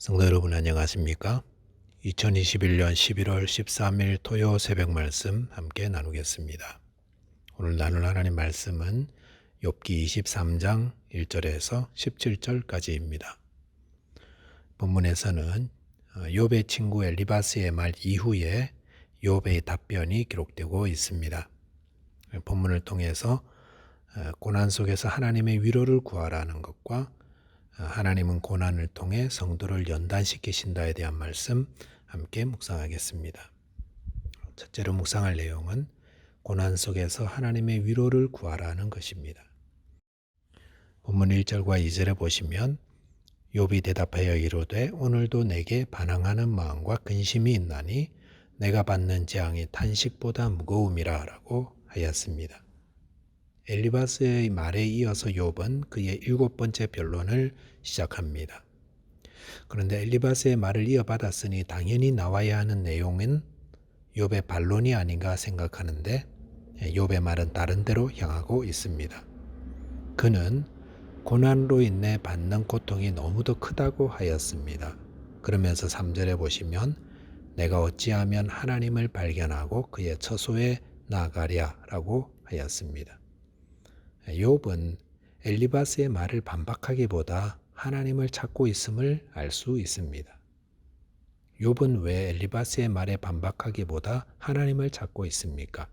성도 여러분 안녕하십니까? 2021년 11월 13일 토요 새벽 말씀 함께 나누겠습니다. 오늘 나눌 하나님 말씀은 욥기 23장 1절에서 17절까지입니다. 본문에서는 욥의 친구 엘리바스의 말 이후에 욥의 답변이 기록되고 있습니다. 본문을 통해서 고난 속에서 하나님의 위로를 구하라는 것과 하나님은 고난을 통해 성도를 연단시키신다에 대한 말씀 함께 묵상하겠습니다. 첫째로 묵상할 내용은 고난 속에서 하나님의 위로를 구하라는 것입니다. 본문 1절과 2절에 보시면 욥이 대답하여 이르되 오늘도 내게 반항하는 마음과 근심이 있나니 내가 받는 재앙이 탄식보다 무거움이라 라고 하였습니다. 엘리바스의 말에 이어서 욥은 그의 7번째 변론을 시작합니다. 그런데 엘리바스의 말을 이어받았으니 당연히 나와야 하는 내용은 욥의 반론이 아닌가 생각하는데 욥의 말은 다른 데로 향하고 있습니다. 그는 고난으로 인해 받는 고통이 너무도 크다고 하였습니다. 그러면서 3절에 보시면 내가 어찌하면 하나님을 발견하고 그의 처소에 나아가랴 라고 하였습니다. 욥은 엘리바스의 말을 반박하기보다 하나님을 찾고 있음을 알 수 있습니다. 욥은 왜 엘리바스의 말에 반박하기보다 하나님을 찾고 있습니까?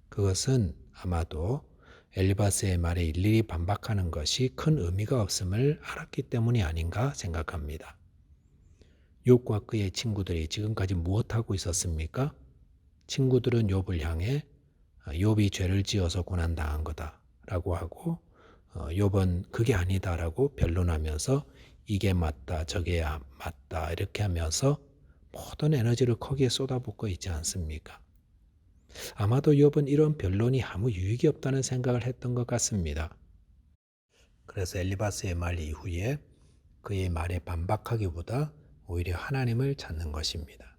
그것은 아마도 엘리바스의 말에 일일이 반박하는 것이 큰 의미가 없음을 알았기 때문이 아닌가 생각합니다. 욥과 그의 친구들이 지금까지 무엇하고 있었습니까? 친구들은 욥을 향해 욥이 죄를 지어서 고난당한 거다 라고 하고 욥은 그게 아니다라고 변론하면서 이게 맞다 저게 맞다 이렇게 하면서 모든 에너지를 거기에 쏟아붓고 있지 않습니까? 아마도 욥은 이런 변론이 아무 유익이 없다는 생각을 했던 것 같습니다. 그래서 엘리바스의 말 이후에 그의 말에 반박하기보다 오히려 하나님을 찾는 것입니다.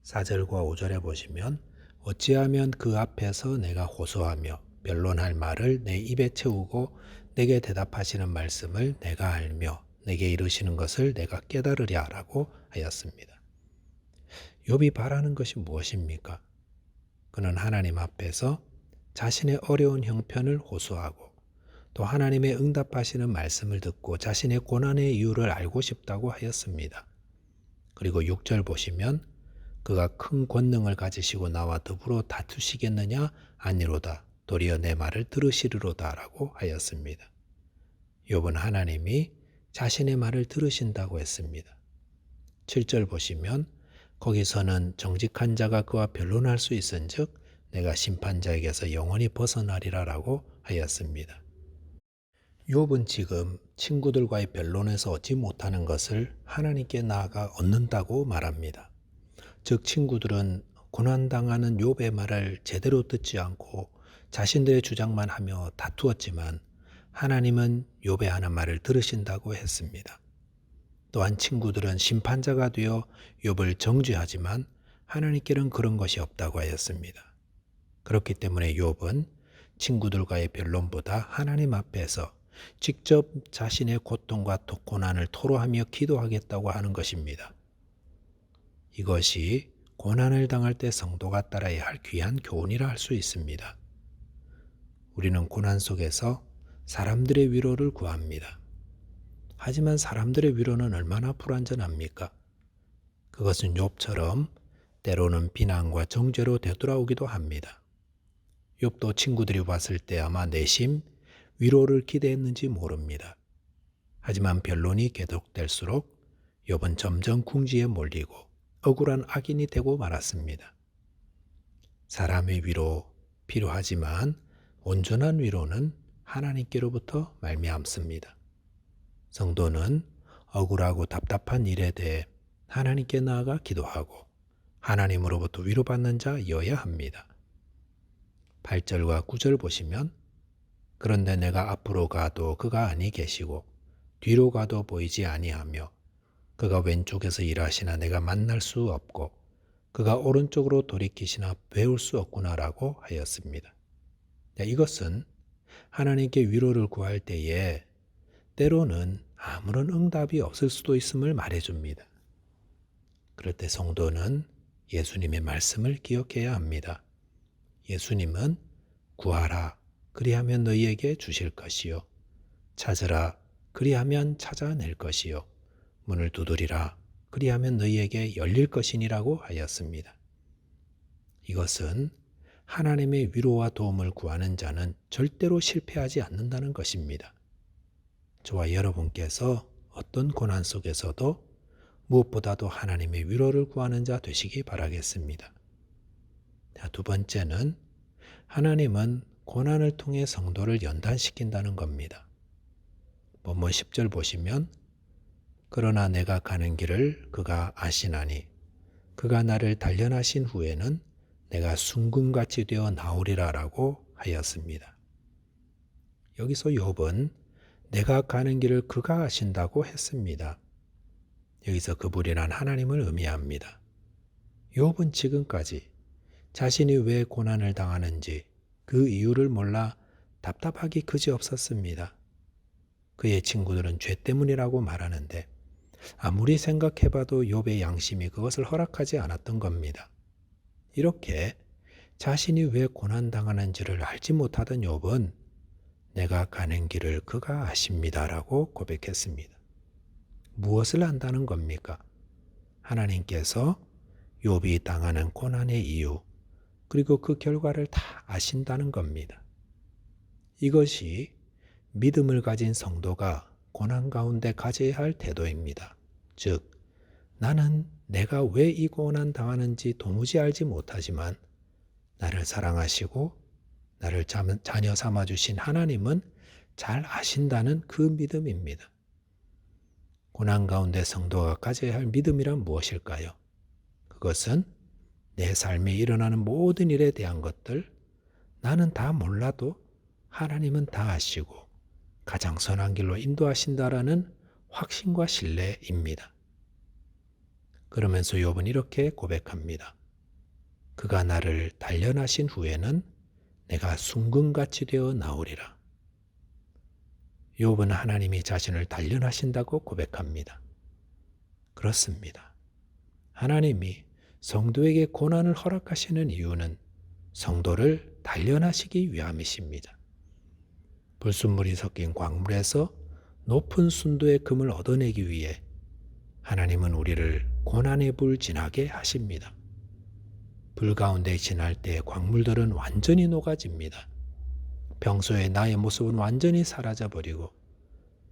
4절과 5절에 보시면 어찌하면 그 앞에서 내가 호소하며 변론할 말을 내 입에 채우고 내게 대답하시는 말씀을 내가 알며 내게 이르시는 것을 내가 깨달으랴 라고 하였습니다. 욥이 바라는 것이 무엇입니까? 그는 하나님 앞에서 자신의 어려운 형편을 호소하고 또 하나님의 응답하시는 말씀을 듣고 자신의 고난의 이유를 알고 싶다고 하였습니다. 그리고 6절 보시면 그가 큰 권능을 가지시고 나와 더불어 다투시겠느냐? 아니로다. 도리어 내 말을 들으시리로다 라고 하였습니다. 욥은 하나님이 자신의 말을 들으신다고 했습니다. 7절 보시면 거기서는 정직한 자가 그와 변론할 수 있은즉 내가 심판자에게서 영원히 벗어나리라 라고 하였습니다. 욥은 지금 친구들과의 변론에서 얻지 못하는 것을 하나님께 나아가 얻는다고 말합니다. 즉 친구들은 고난당하는 욥의 말을 제대로 듣지 않고 자신들의 주장만 하며 다투었지만 하나님은 욥의 하는 말을 들으신다고 했습니다. 또한 친구들은 심판자가 되어 욥을 정죄하지만 하나님께는 그런 것이 없다고 하였습니다. 그렇기 때문에 욥은 친구들과의 변론보다 하나님 앞에서 직접 자신의 고통과 고난을 토로하며 기도하겠다고 하는 것입니다. 이것이 고난을 당할 때 성도가 따라야 할 귀한 교훈이라 할 수 있습니다. 우리는 고난 속에서 사람들의 위로를 구합니다. 하지만 사람들의 위로는 얼마나 불완전합니까? 그것은 욥처럼 때로는 비난과 정죄로 되돌아오기도 합니다. 욥도 친구들이 봤을 때 아마 내심 위로를 기대했는지 모릅니다. 하지만 변론이 계속될수록 욥은 점점 궁지에 몰리고 억울한 악인이 되고 말았습니다. 사람의 위로 필요하지만 온전한 위로는 하나님께로부터 말미암습니다. 성도는 억울하고 답답한 일에 대해 하나님께 나아가 기도하고 하나님으로부터 위로받는 자여야 합니다. 8절과 9절 보시면 그런데 내가 앞으로 가도 그가 아니 계시고 뒤로 가도 보이지 아니하며 그가 왼쪽에서 일하시나 내가 만날 수 없고 그가 오른쪽으로 돌이키시나 배울 수 없구나라고 하였습니다. 이것은 하나님께 위로를 구할 때에 때로는 아무런 응답이 없을 수도 있음을 말해줍니다. 그럴 때 성도는 예수님의 말씀을 기억해야 합니다. 예수님은 구하라 그리하면 너희에게 주실 것이요 찾으라 그리하면 찾아낼 것이요 문을 두드리라 그리하면 너희에게 열릴 것이니라고 하였습니다. 이것은 하나님의 위로와 도움을 구하는 자는 절대로 실패하지 않는다는 것입니다. 저와 여러분께서 어떤 고난 속에서도 무엇보다도 하나님의 위로를 구하는 자 되시기 바라겠습니다. 두 번째는 하나님은 고난을 통해 성도를 연단시킨다는 겁니다. 본문 10절 보시면 그러나 내가 가는 길을 그가 아시나니 그가 나를 단련하신 후에는 내가 순금같이 되어 나오리라 라고 하였습니다. 여기서 욥은 내가 가는 길을 그가 아신다고 했습니다. 여기서 그분이란 하나님을 의미합니다. 욥은 지금까지 자신이 왜 고난을 당하는지 그 이유를 몰라 답답하기 그지없었습니다. 그의 친구들은 죄 때문이라고 말하는데 아무리 생각해봐도 욥의 양심이 그것을 허락하지 않았던 겁니다. 이렇게 자신이 왜 고난당하는지를 알지 못하던 욥은 내가 가는 길을 그가 아십니다라고 고백했습니다. 무엇을 안다는 겁니까? 하나님께서 욥이 당하는 고난의 이유 그리고 그 결과를 다 아신다는 겁니다. 이것이 믿음을 가진 성도가 고난 가운데 가져야 할 태도입니다. 즉, 나는 내가 왜 이 고난 당하는지 도무지 알지 못하지만 나를 사랑하시고 나를 자녀 삼아주신 하나님은 잘 아신다는 그 믿음입니다. 고난 가운데 성도가 가져야 할 믿음이란 무엇일까요? 그것은 내 삶에 일어나는 모든 일에 대한 것들, 나는 다 몰라도 하나님은 다 아시고 가장 선한 길로 인도하신다라는 확신과 신뢰입니다. 그러면서 욥은 이렇게 고백합니다. 그가 나를 단련하신 후에는 내가 순금같이 되어 나오리라. 욥은 하나님이 자신을 단련하신다고 고백합니다. 그렇습니다. 하나님이 성도에게 고난을 허락하시는 이유는 성도를 단련하시기 위함이십니다. 불순물이 섞인 광물에서 높은 순도의 금을 얻어내기 위해 하나님은 우리를 고난의 불 지나게 하십니다. 불 가운데 지날 때 광물들은 완전히 녹아집니다. 평소에 나의 모습은 완전히 사라져버리고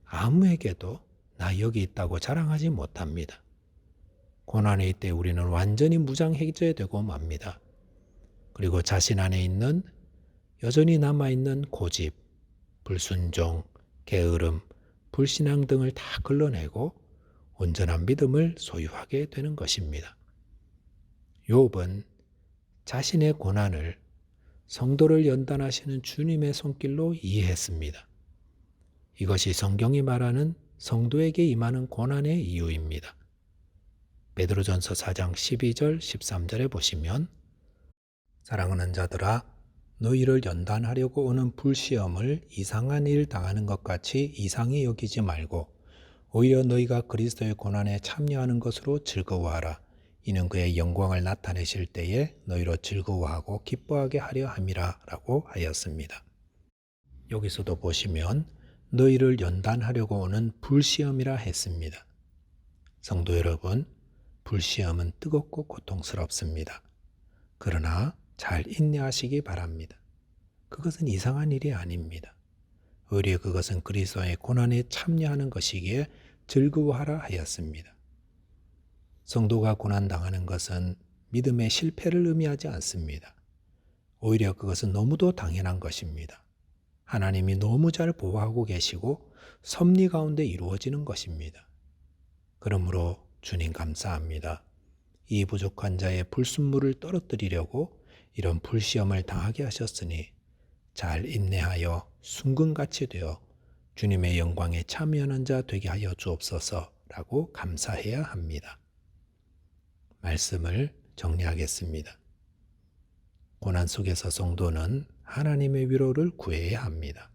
아무에게도 나 여기 있다고 자랑하지 못합니다. 고난의 때 우리는 완전히 무장해제되고 맙니다. 그리고 자신 안에 있는 여전히 남아있는 고집, 불순종, 게으름, 불신앙 등을 다 걸러내고 온전한 믿음을 소유하게 되는 것입니다. 욥은 자신의 고난을 성도를 연단하시는 주님의 손길로 이해했습니다. 이것이 성경이 말하는 성도에게 임하는 고난의 이유입니다. 베드로전서 4장 12절 13절에 보시면 사랑하는 자들아 너희를 연단하려고 오는 불시험을 이상한 일 당하는 것 같이 이상히 여기지 말고 오히려 너희가 그리스도의 고난에 참여하는 것으로 즐거워하라. 이는 그의 영광을 나타내실 때에 너희로 즐거워하고 기뻐하게 하려 함이라 라고 하였습니다. 여기서도 보시면 너희를 연단하려고 오는 불시험이라 했습니다. 성도 여러분, 불시험은 뜨겁고 고통스럽습니다. 그러나 잘 인내하시기 바랍니다. 그것은 이상한 일이 아닙니다. 오히려 그것은 그리스도의 고난에 참여하는 것이기에 즐거워하라 하였습니다. 성도가 고난당하는 것은 믿음의 실패를 의미하지 않습니다. 오히려 그것은 너무도 당연한 것입니다. 하나님이 너무 잘 보호하고 계시고 섭리 가운데 이루어지는 것입니다. 그러므로 주님 감사합니다. 이 부족한 자의 불순물을 떨어뜨리려고 이런 불시험을 당하게 하셨으니 잘 인내하여 순금같이 되어 주님의 영광에 참여하는 자 되게 하여 주옵소서라고 감사해야 합니다. 말씀을 정리하겠습니다. 고난 속에서 성도는 하나님의 위로를 구해야 합니다.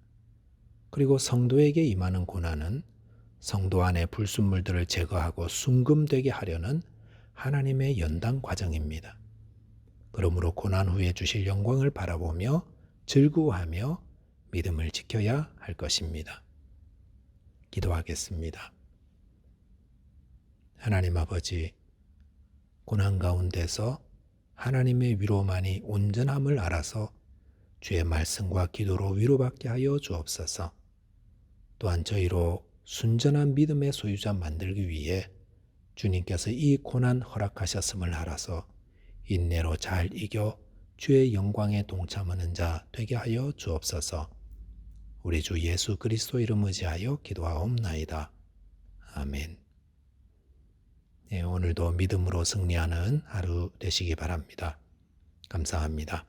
그리고 성도에게 임하는 고난은 성도 안의 불순물들을 제거하고 순금되게 하려는 하나님의 연단 과정입니다. 그러므로 고난 후에 주실 영광을 바라보며 즐거워하며 믿음을 지켜야 할 것입니다. 기도하겠습니다. 하나님 아버지, 고난 가운데서 하나님의 위로만이 온전함을 알아서 주의 말씀과 기도로 위로받게 하여 주옵소서. 또한 저희로 순전한 믿음의 소유자 만들기 위해 주님께서 이 고난 허락하셨음을 알아서 인내로 잘 이겨 주의 영광에 동참하는 자 되게 하여 주옵소서. 우리 주 예수 그리스도 이름 의지하여 기도하옵나이다. 아멘. 네, 오늘도 믿음으로 승리하는 하루 되시기 바랍니다. 감사합니다.